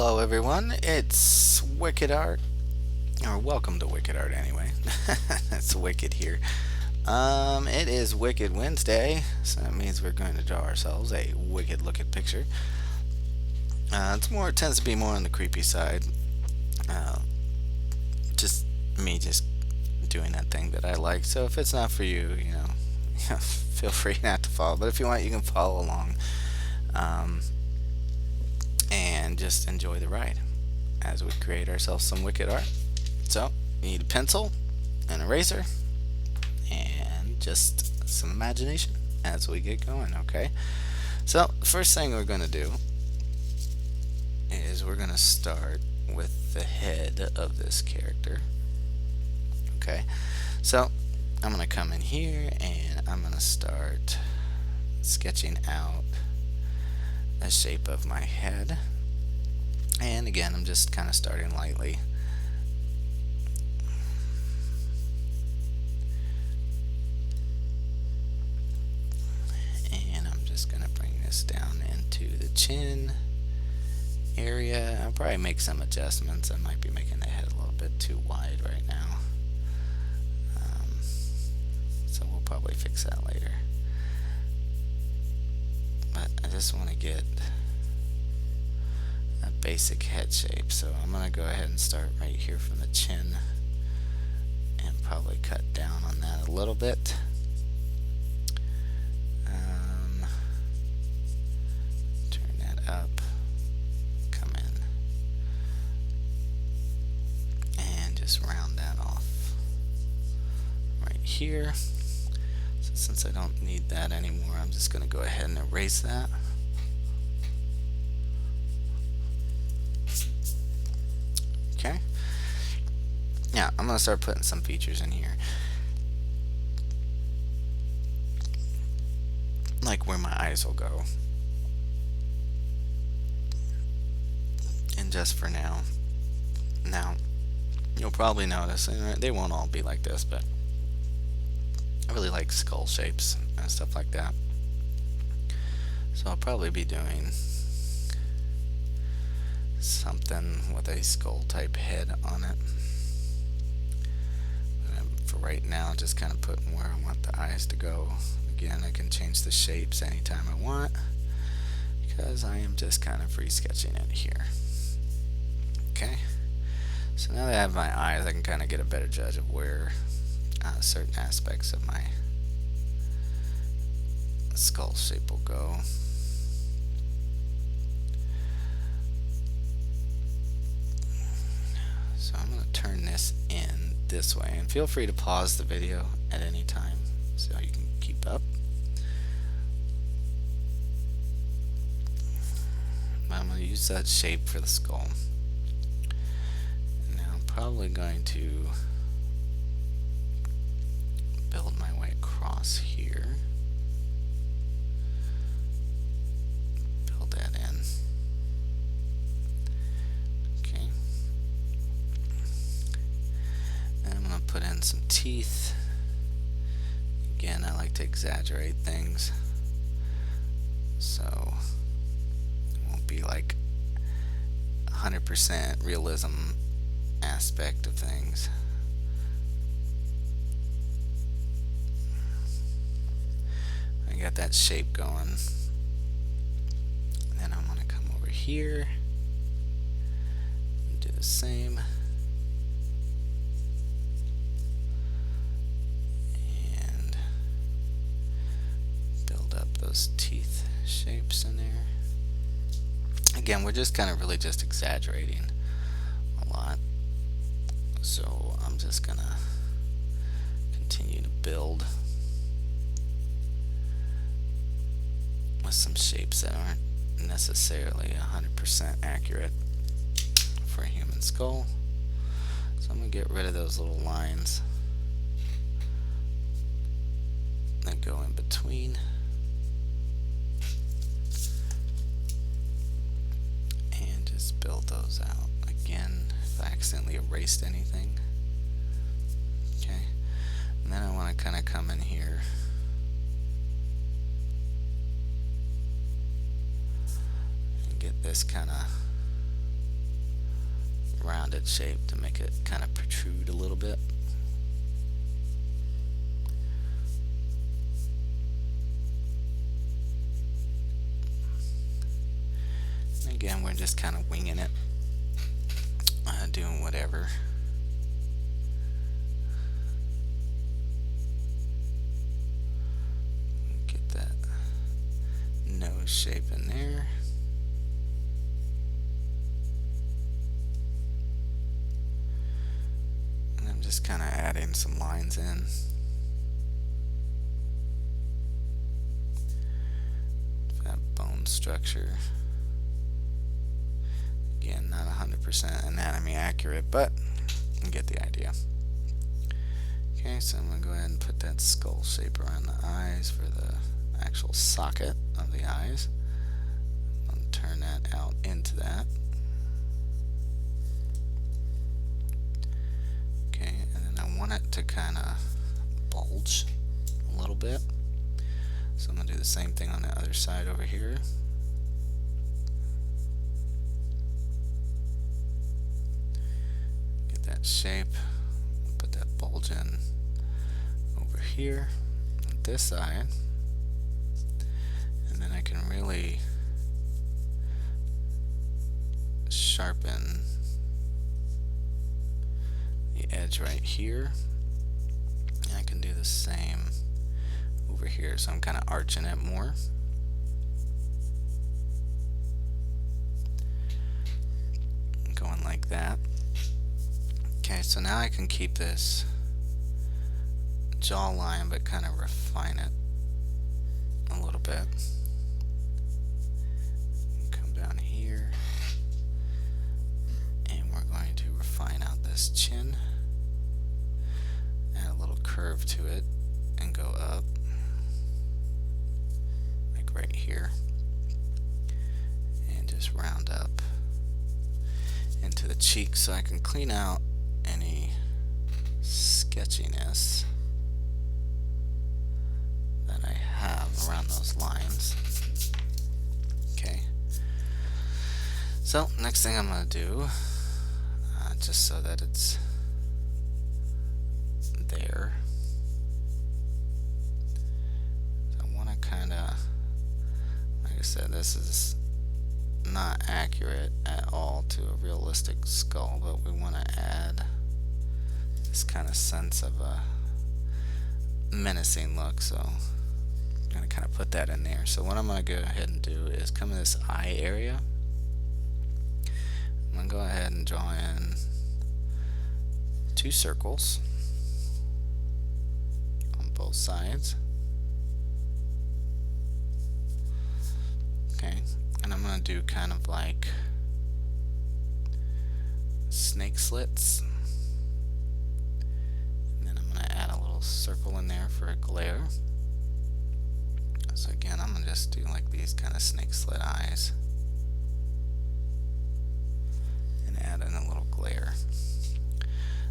Hello, everyone. It's Wicked Art, or welcome to Wicked Art anyway. It's Wicked here. It is Wicked Wednesday, so that means we're going to draw ourselves a wicked looking picture. It tends to be more on the creepy side. Uh, just me just doing that thing that I like. So if it's not for you, feel free not to follow. But if you want, you can follow along, um, and just enjoy the ride as we create ourselves some wicked art. So, you need a pencil, an eraser, and just some imagination as we get going, okay? So, the first thing we're going to do is we're going to start with the head of this character, okay? So, I'm going to come in here and I'm going to start sketching out the shape of my head. And again, I'm just kind of starting lightly. And I'm just going to bring this down into the chin area. I'll probably make some adjustments. I might be making the head a little bit too wide right now. So we'll probably fix that later. But I just want to get a basic head shape. So I'm going to go ahead and start right here from the chin and probably cut down on that a little bit. Turn that up, come in, and just round that off right here. So since I don't need that anymore, I'm just going to go ahead and erase that. Okay. Now, I'm going to start putting some features in here. Like where my eyes will go. And just for now. Now, you'll probably notice, and they won't all be like this, but I really like skull shapes and stuff like that. So I'll probably be doing something with a skull type head on it. For right now, just kind of putting where I want the eyes to go. Again, I can change the shapes anytime I want because I am just kind of free sketching it here. Okay, so now that I have my eyes, I can kind of get a better judge of where certain aspects of my skull shape will go. So I'm going to turn this in this way, and feel free to pause the video at any time so you can keep up. I'm going to use that shape for the skull. And now I'm probably going to build my way across here. Build that in. Okay. And I'm going to put in some teeth. Again, I like to exaggerate things, so it won't be like 100% realism aspect of things. I got that shape going. And then I'm going to come over here and do the same. And build up those teeth shapes in there. Again, we're just kind of really just exaggerating a lot. So I'm just going to continue to build with some shapes that aren't necessarily 100% accurate for a human skull. So I'm going to get rid of those little lines that go in between. And just build those out. Again, if I accidentally erased anything. Okay. And then I want to kind of come in here and get this kind of rounded shape to make it kind of protrude a little bit. And again, we're just kind of winging it, doing whatever. Get that nose shape in there. And I'm just kind of adding some lines in. That bone structure. Again, not 100% anatomy accurate, but you get the idea. Okay, so I'm going to go ahead and put that skull shape around the eyes for the actual socket of the eyes. I'll turn that out into that. Okay, and then I want it to kind of bulge a little bit. So I'm going to do the same thing on the other side over here. Get that shape. Put that bulge in over here on this side. And then I can really sharpen the edge right here. And I can do the same over here, so I'm kind of arching it more. Going like that. Okay, so now I can keep this jawline but kind of refine it a little bit. Come down here and we're going to refine out this chin, add a little curve to it and go up like right here, and just round up into the cheek so I can clean out any sketchiness that I have around those lines. Okay, so next thing I'm going to do, just so that it's there, so I want to kind of, like I said, this is not accurate at all to a realistic skull, but we want to add this kind of sense of a menacing look, so I'm going to kind of put that in there. So what I'm going to go ahead and do is come to this eye area. I'm going to go ahead and draw in 2 circles on both sides. Okay, and I'm going to do kind of like snake slits. And then I'm going to add a little circle in there for a glare. So again, I'm going to just do like these kind of snake slit eyes. And add in a little glare.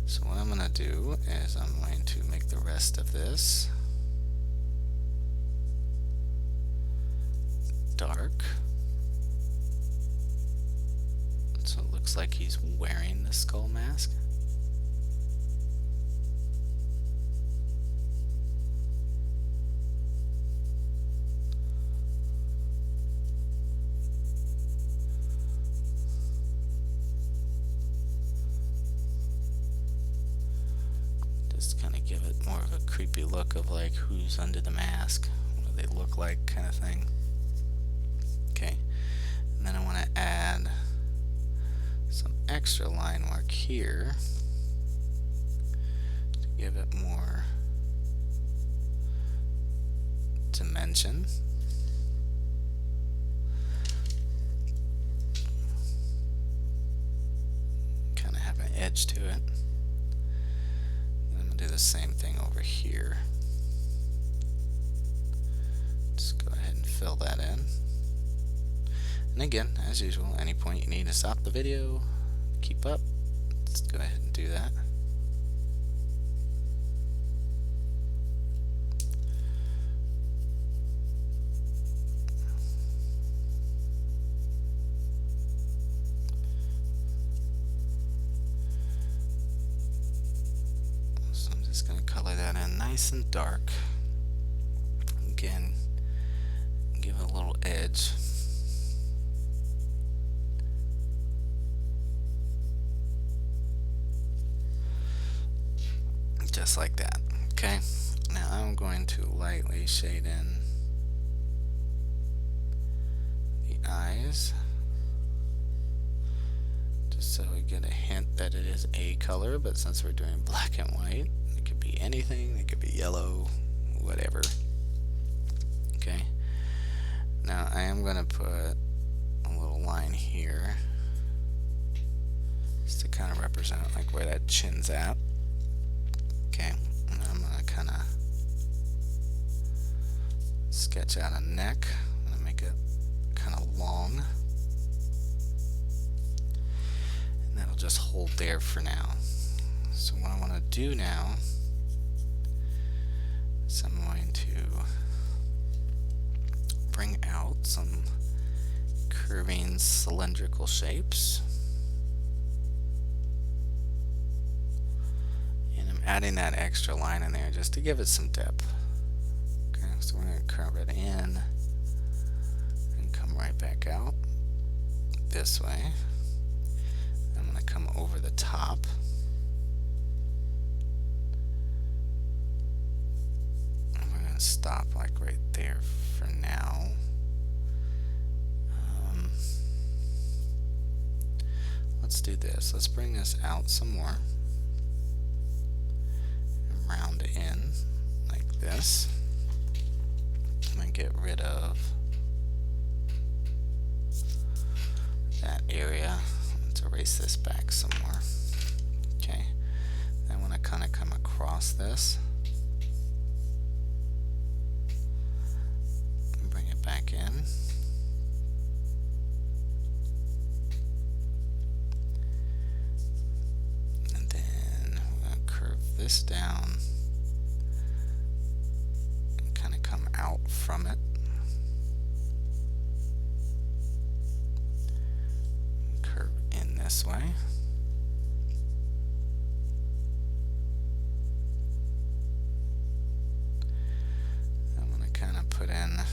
So what I'm going to do is I'm going to make the rest of this dark. So it looks like he's wearing the skull mask. Just kind of give it more of a creepy look of like who's under the mask, what do they look like kind of thing. Okay, and then I want to add some extra line work here to give it more dimension. Kind of have an edge to it. And I'm going to do the same thing over here. Just go ahead and fill that in. And again, as usual, any point you need to stop the video, keep up, let's go ahead and do that. nice and dark. Again, give it a little edge. Just like that. Okay, now I'm going to lightly shade in the eyes, just so we get a hint that it is a color, but since we're doing black and white, it could be anything. It could be yellow, whatever. Okay, now I am going to put a little line here just to kind of represent like where that chin's at. Okay, and I'm going to kind of sketch out a neck. I'm going to make it kind of long. And that'll just hold there for now. So what I want to do now is I'm going to bring out some curving cylindrical shapes. Adding that extra line in there just to give it some depth. Okay, so we're going to curve it in and come right back out this way. I'm going to come over the top. And we're going to stop like right there for now. Let's do this. Let's bring this out some more. Round in like this. I'm going to get rid of that area. Let's erase this back some more. Okay. Then I want to kind of come across this and bring it back in. And then we're going to curve this down and kind of come out from it. Curve in this way. I'm going to kind of put in a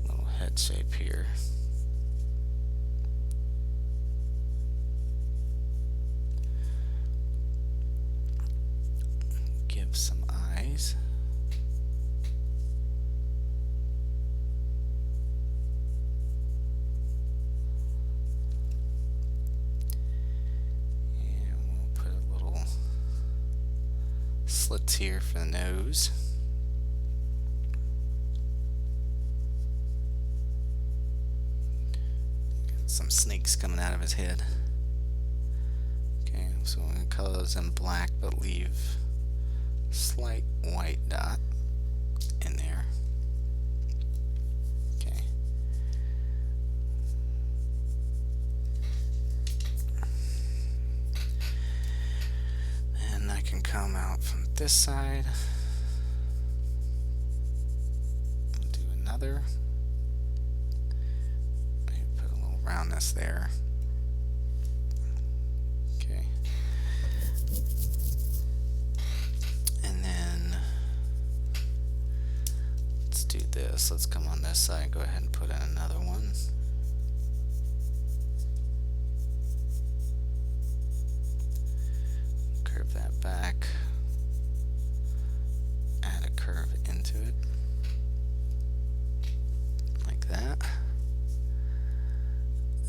little head shape here. Give some eyes. And we'll put a little slits here for the nose. Got some snakes coming out of his head. Okay, so we're going to color those in black but leave slight white dot in there. Okay. And I can come out from this side. Do another. Maybe put a little roundness there. Okay. This. Let's come on this side, go ahead and put in another one. Curve that back. Add a curve into it. Like that.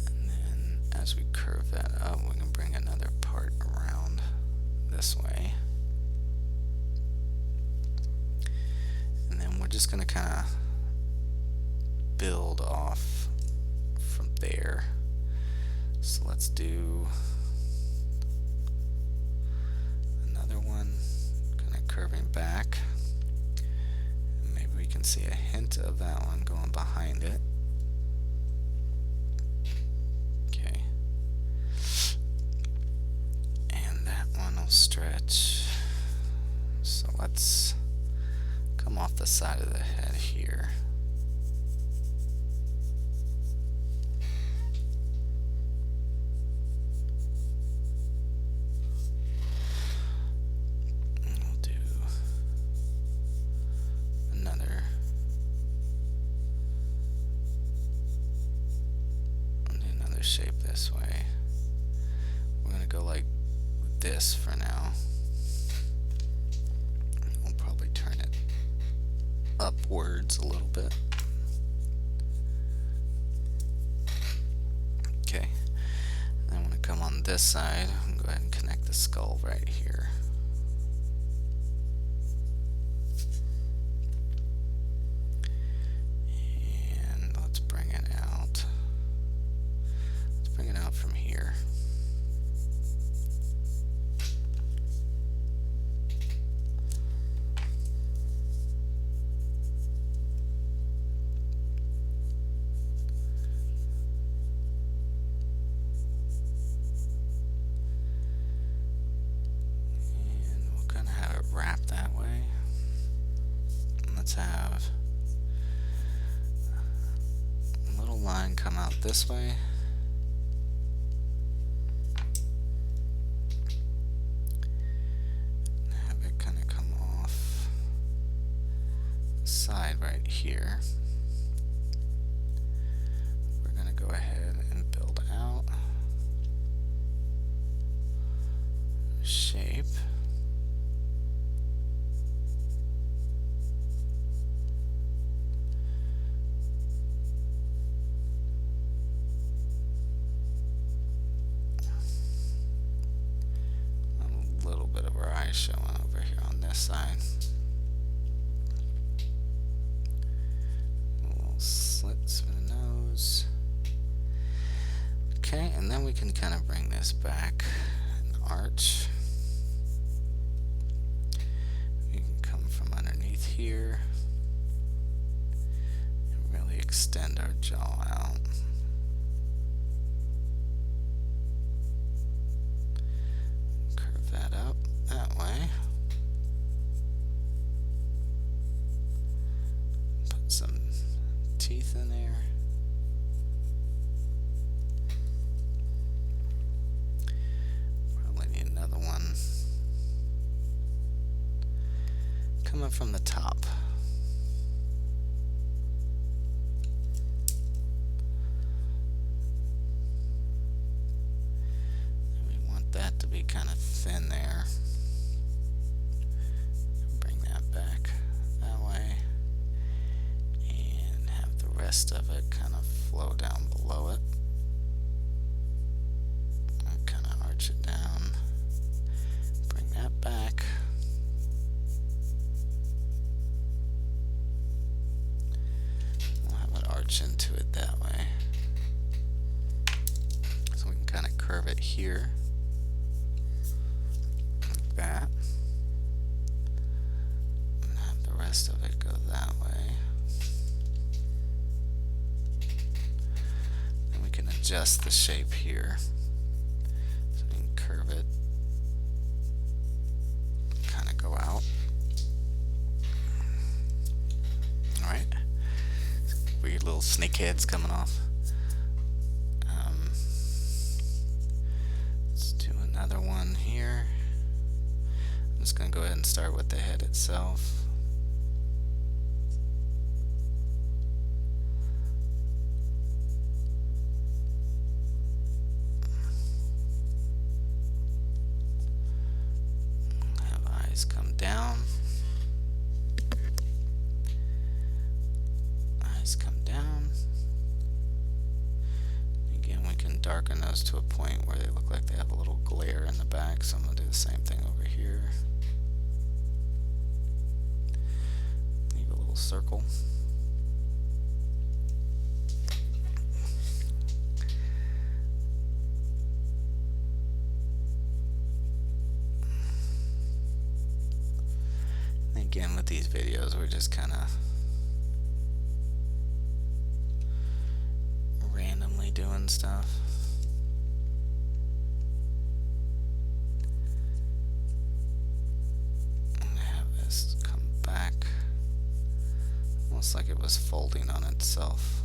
And then as we curve that up, we can bring another part around this way. And then we're just going to kind of build off from there. So let's do another one, kind of curving back. And maybe we can see a hint of that one going behind it. Okay. And that one will stretch. So let's come off the side of the head here. this for now. We'll probably turn it upwards a little bit. Okay. Then I'm going to come on this side and go ahead and connect the skull right here. And let's bring it out. Let's bring it out from here. Wrap that way. Let's have a little line come out this way. Have it kind of come off the side right here. We're going to go ahead and build out shape. Showing over here on this side. Little slits for the nose. Okay, and then we can kind of bring this back and arch. We can come from underneath here and really extend our jaw out. Curve that up that way. Put some teeth in there. Probably need another one coming from the top. And we want that to be kind of thin there. Of it kind of flow down below it and kind of arch it down, bring that back, we'll have it arch into it that way, so we can kind of curve it here like that and have the rest of it go that way. Adjust the shape here so we can curve it, kind of go out. Alright, weird little snake heads coming off. Let's do another one here. I'm just going to go ahead and start with the head itself. Come down, eyes come down. Again, we can darken those to a point where they look like they have a little glare in the back, so I'm going to do the same thing over here. Leave a little circle. Again, with these videos, we're just kind of randomly doing stuff. And have this come back, almost like it was folding on itself.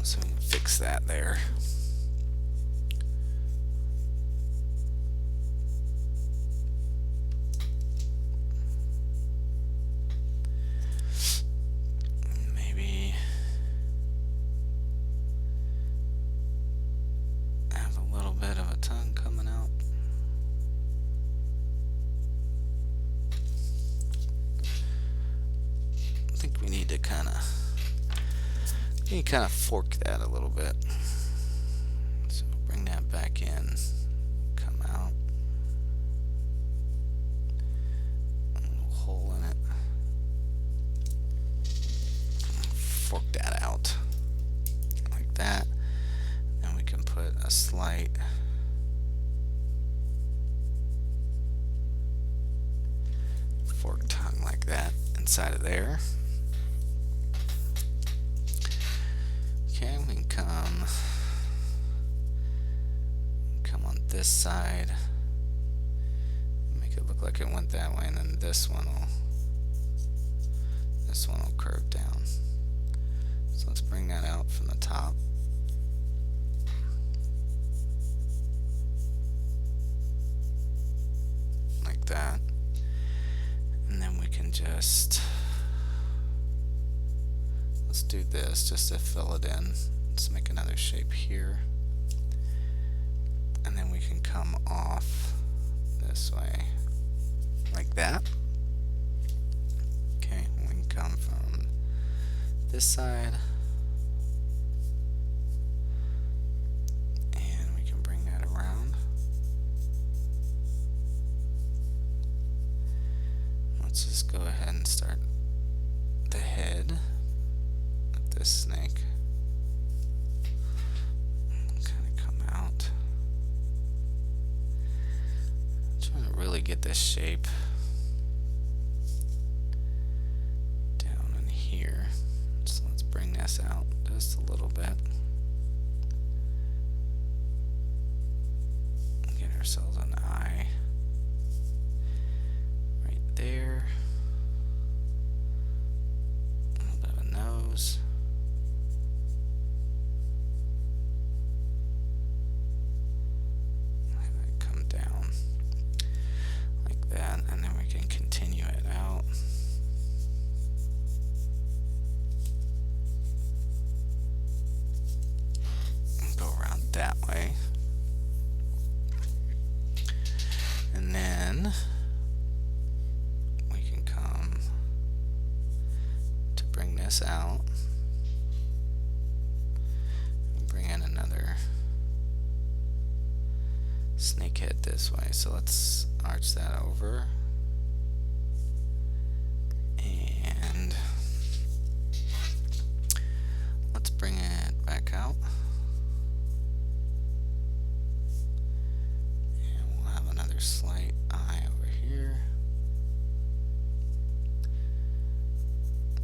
So we can fix that there. kind of fork that a little bit. So bring that back in, come out, a little hole in it, fork that out like that. Then we can put a slight fork tongue like that inside of there. Okay, we can come on this side, make it look like it went that way, and then this one will curve down. So let's bring that out from the top. Like that. And then we can let's do this just to fill it in. Let's make another shape here. And then we can come off this way, like that. Okay, we can come from this side. And we can bring that around. Let's just go ahead and start the head of this snake. Kind of come out. I'm trying to really get this shape down in here. So let's bring this out just a little bit. Get ourselves an eye right there. A little bit of a nose. Have it come down like that, and then we can continue it out. Go around that way. And then we can come to bring this out. Bring in another snake head this way. So let's arch that over. And let's bring it back out. And we'll have another slight eye over here.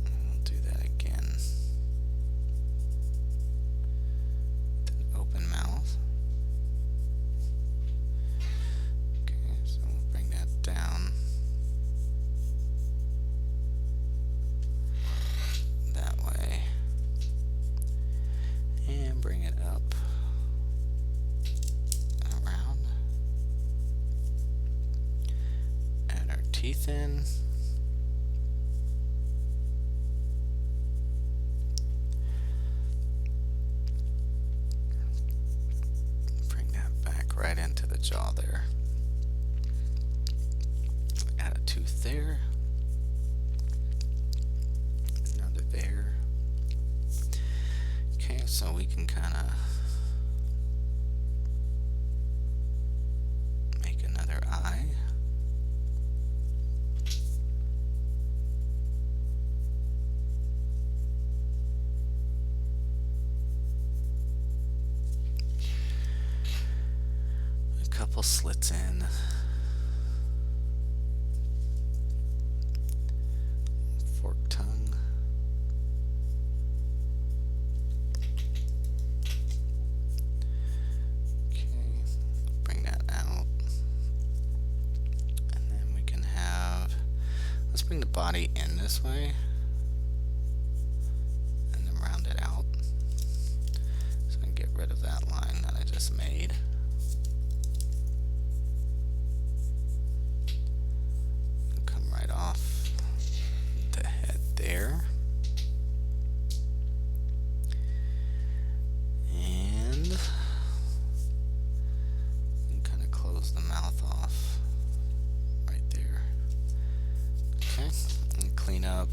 And we'll do that again. With an open mouth. Okay, so we'll bring that down. That way. And bring it up. Around. Add our teeth in. Bring that back right into the jaw there. Add a tooth there. Another there. Okay, so we can kind of make another eye. A couple slits in. Fork tongue. Okay, bring that out. And then we can have, let's bring the body in this way. And then round it out. So I can get rid of that line that I just made. Come right off the head there. And kind of close the mouth off right there. Okay, and clean up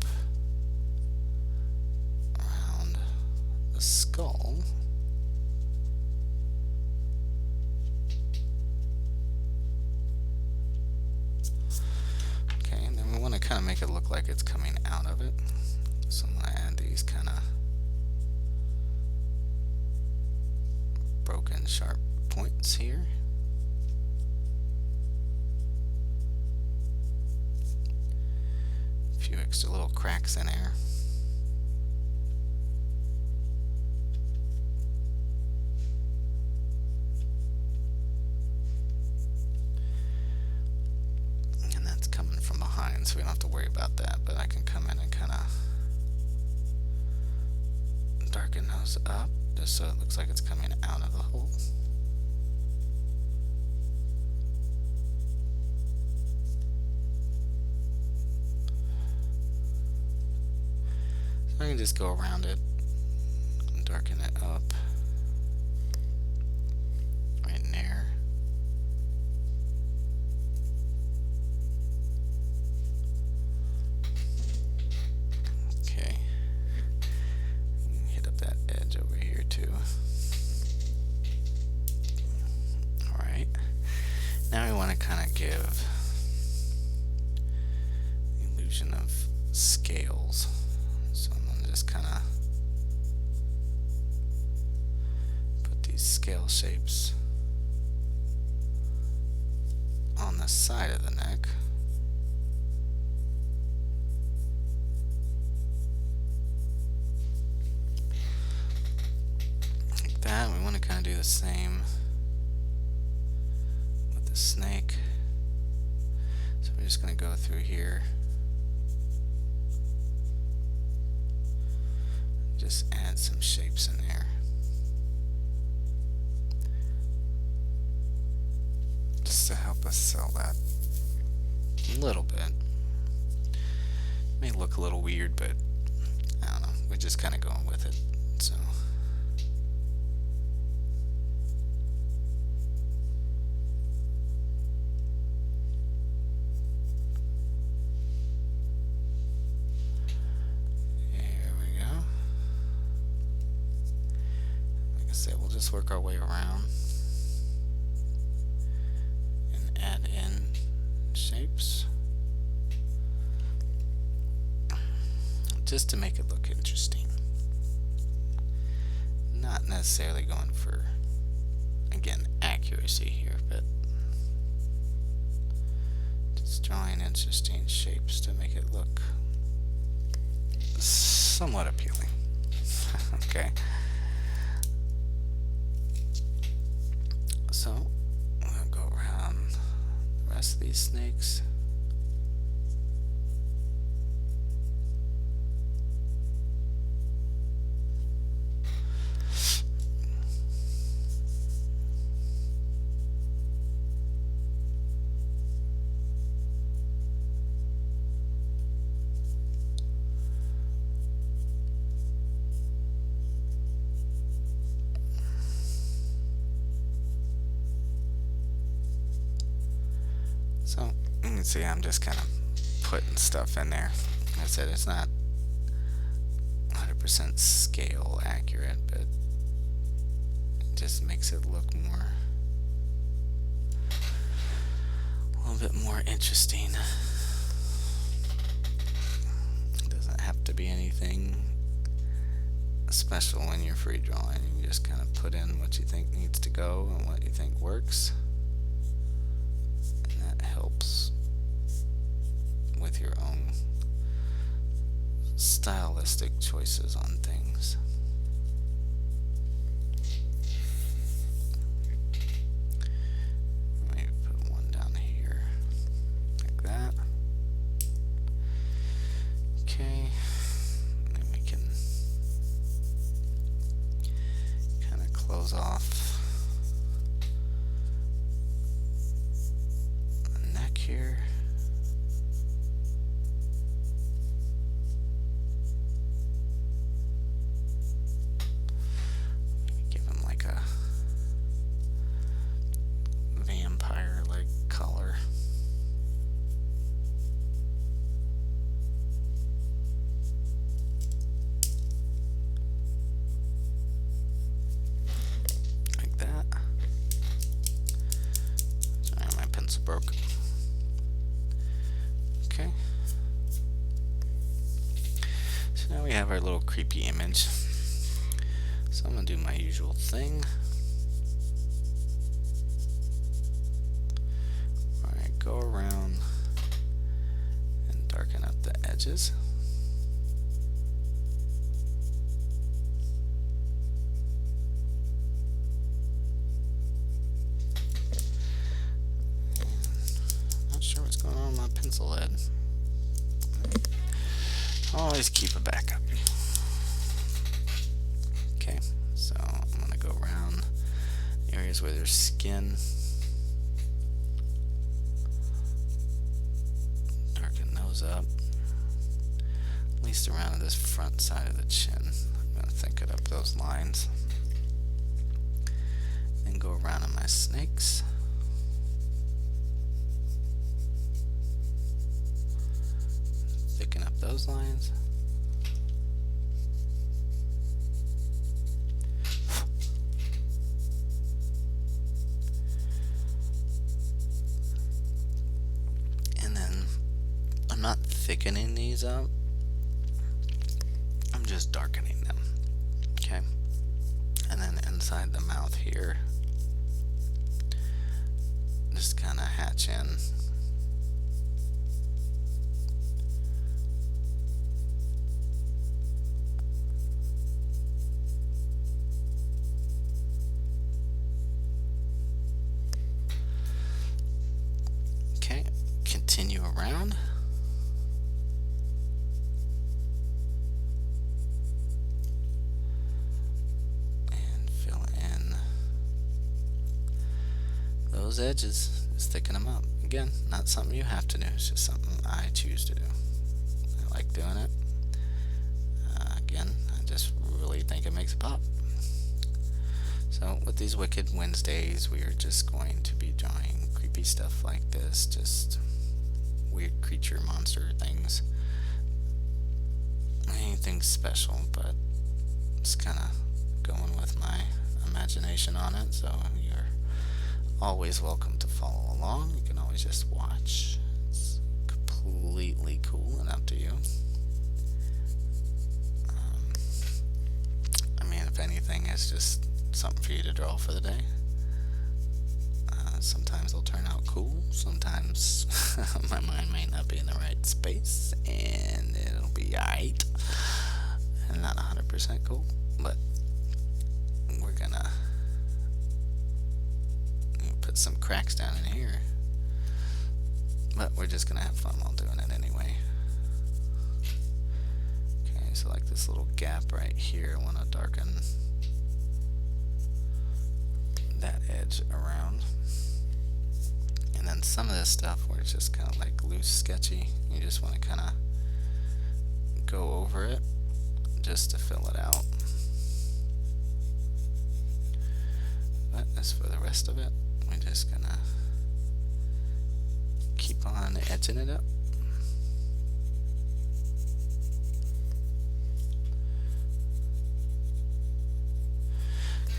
skull. Okay, and then we want to kind of make it look like it's coming out of it. So I'm going to add these kind of broken sharp points here. A few extra little cracks in there. And that's coming from behind, so we don't have to worry about that, but I can come in and kind of darken those up just so it looks like it's coming out of the hole. So I can just go around it and darken it up right in there. Okay. Hit up that edge over here too. Alright. Now we want to kind of give the illusion of scales. So I'm going to just kind of put these scale shapes on the side of the neck. Like that. We want to kind of do the same with the snake. So we're just going to go through here. Just add some shapes in there. Just to help us sell that a little bit. May look a little weird, but I don't know. We're just kind of going with it. So. We'll just work our way around and add in shapes just to make it look interesting. Not necessarily going for, again, accuracy here, but just drawing interesting shapes to make it look somewhat appealing. Okay. So, I'm going to go around the rest of these snakes. So, you can see I'm just kind of putting stuff in there. Like I said, it's not 100% scale accurate, but it just makes it look more, a little bit more interesting. It doesn't have to be anything special when you're free drawing. You just kind of put in what you think needs to go and what you think works. Helps with your own stylistic choices on things. Maybe put one down here like that. Okay, and then we can kind of close off here. Give him like a vampire-like color. little creepy image. So I'm gonna do my usual thing. Alright, go around and darken up the edges. Not sure what's going on with my pencil head. Always keep a backup. Okay, so I'm gonna go around areas where there's skin. Darken those up. At least around this front side of the chin. I'm gonna thicken up those lines. Then go around on my snakes. Thicken up those lines. And then I'm not thickening these up. I'm just darkening them. Okay. And then inside the mouth here, just kind of hatch in. Okay, continue around. And fill in those edges, just thicken them up. Again, not something you have to do, it's just something I choose to do. I like doing it. Again, I just really think it makes a pop. So with these Wicked Wednesdays, we are just going to be drawing creepy stuff like this, just weird creature monster things. Anything special, but just kind of going with my imagination on it, so you're always welcome to follow along. You can always just watch. It's completely cool and up to you. I mean, if anything, it's just something for you to draw for the day. Sometimes they'll turn out cool. Sometimes my mind may not be in the right space, and it'll be alright and not 100% cool. But we're gonna put some cracks down in here. But we're just gonna have fun while doing it anyway. Okay, so like this little gap right here, I want to darken that edge around. And then some of this stuff where it's just kind of like loose, sketchy, you just want to kind of go over it just to fill it out. But as for the rest of it, we're just gonna keep on edging it up.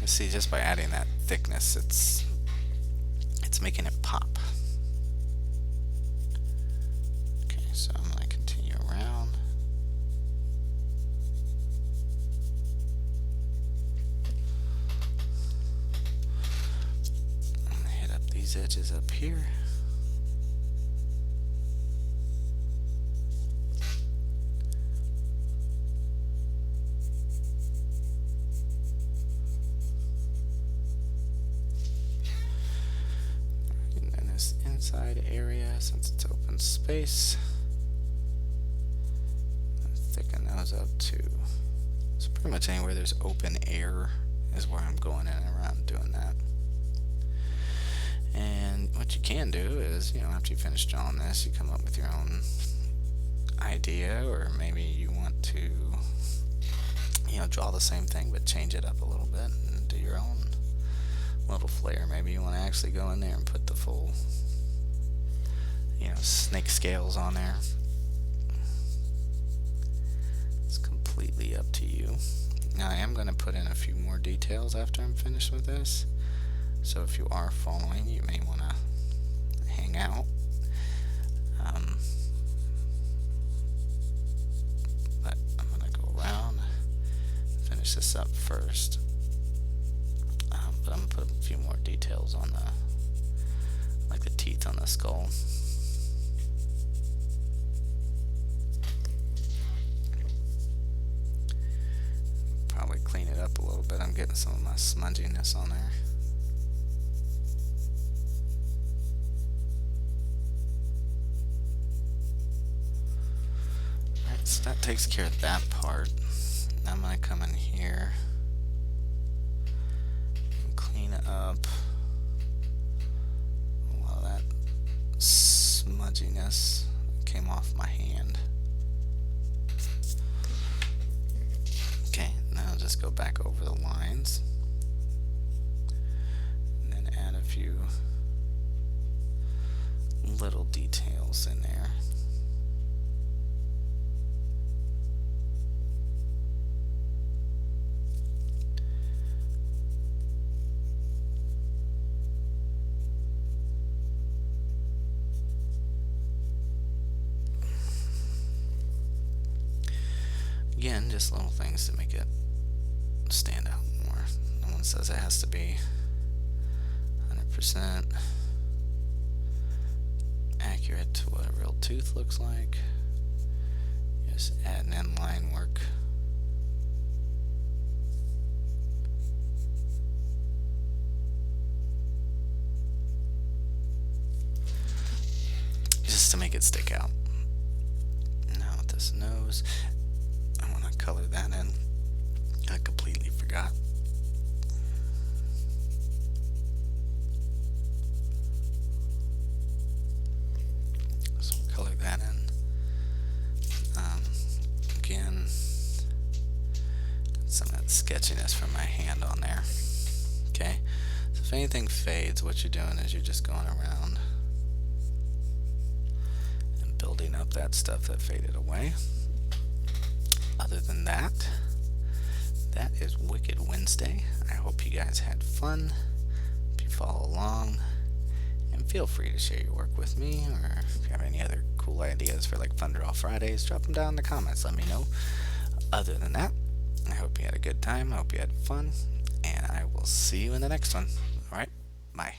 You see, just by adding that thickness, it's making it pop. Okay, so I'm going to continue around. I'm going to hit up these edges up here. Inside area, since it's open space, thicken those up too. So pretty much anywhere there's open air is where I'm going in and around doing that. And what you can do is, after you finish drawing this, you come up with your own idea, or maybe you want to, draw the same thing but change it up a little bit and do your own little flair. Maybe you want to actually go in there and put the full snake scales on there. It's completely up to you. Now I am going to put in a few more details after I'm finished with this, so if you are following, you may want to hang out. But I'm going to go around finish this up first. But I'm gonna put a few more details on like the teeth on the skull. Probably clean it up a little bit. I'm getting some of my smudginess on there. Alright, so that takes care of that part. Now I'm gonna come in here and clean up a lot of that smudginess that came off my hand. Okay, now I'll just go back over the lines and then add a few little details in there. Again, just little things to make it stand out more. No one says it has to be 100% accurate to what a real tooth looks like. Just adding in line work. Just to make it stick out. Now with this nose, I want to color that in. I completely forgot. So color that in. Again, some of that sketchiness from my hand on there. Okay, so if anything fades, what you're doing is you're just going around and building up that stuff that faded away. Other than that, that is Wicked Wednesday. I hope you guys had fun. If you follow along, and feel free to share your work with me, or if you have any other cool ideas for like Fun Draw Fridays, drop them down in the comments. Let me know. Other than that, I hope you had a good time. I hope you had fun, and I will see you in the next one. All right, bye.